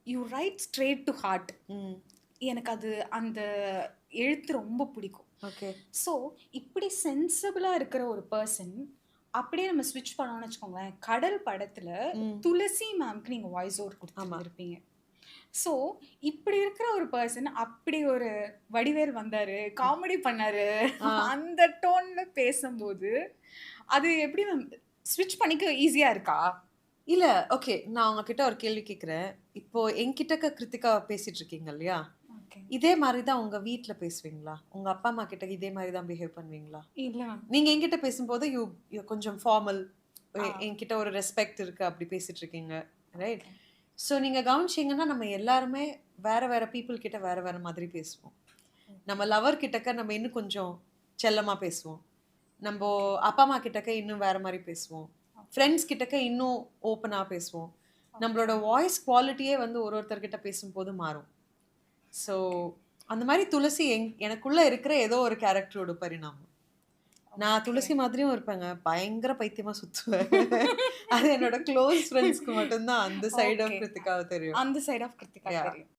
You right straight to heart. ம். எனக்கு அது அந்த எழுத்து ரொம்ப பிடிக்கும். ஓகே. ஸோ இப்படி சென்சிபிளா இருக்கிற ஒரு பர்சன் அப்படியே நம்ம ஸ்விட்ச் பண்ணோம்னு வச்சுக்கோங்களேன், கடல் படத்துல ம். துளசி மேம்க்கு நீங்க வாய்ஸ் ஓவர் ஆமா. கொடுத்துருப்பீங்க. ஸோ இப்படி இருக்கிற ஒரு பர்சன் அப்படி ஒரு வடிவேல் வந்தாரு, காமெடி பண்ணாரு, ஆ. அந்த டோன்ல பேசும்போது அது எப்படி மேம் ஸ்விட்ச் பண்ணிக்க ஈஸியா இருக்கா? இல்ல, ஓகே. நான் உங்ககிட்ட ஒரு கேள்வி கேட்கிறேன். இப்போ என்கிட்டக்க கிருத்திகா பேசிட்டு இருக்கீங்க இல்லையா? ஓகே. இதே மாரி தான் உங்க வீட்ல பேசுவீங்களா? உங்க அப்பா, அம்மா கிட்ட இதே மாரி தான் பிஹேவ் பண்ணுவீங்களா? இல்ல மேம். நீங்க என்கிட்ட பேசும்போது யூ கொஞ்சம் ஃபார்மல். ஆ. என்கிட்ட ஒரு ரெஸ்பெக்ட் இருக்கு அப்படி பேசிட்டு இருக்கீங்க. ரைட்? ஓகே. ஸோ நீங்க கவனிச்சீங்கன்னா, நம்ம எல்லாருமே வேற வேற பீப்பிள் கிட்ட வேற வேற மாதிரி பேசுவோம். நம்ம லவர் கிட்டக்க நம்ம இன்னும் கொஞ்சம் செல்லமா பேசுவோம். நம்போ அப்பா, அம்மா கிட்டக்க இன்னும் வேற மாரி பேசுவோம். ஃப்ரெண்ட்ஸ் கிட்டக்க இன்னும் ஓப்பனா பேசுவோம். நம்மளோட வாய்ஸ் குவாலிட்டியே வந்து ஒருத்தர்கிட்ட பேசும்போது மாறும். ஸோ அந்த மாரி துளசி எனக்குள்ள இருக்கிற ஏதோ ஒரு கேரக்டரோட பரிணாமம். நான் துளசி மாதிரியும் இருப்பேங்க. பயங்கர பைத்தியமா சுத்துவேன். அது என்னோட க்ளோஸ் ஃப்ரெண்ட்ஸ்க்கு மட்டும் தான் அந்த சைட் ஆஃப் ஓகே. கிருத்திகாவ தெரியும். அந்த சைட் ஆஃப் கிருத்திகா யா. தெரியும்.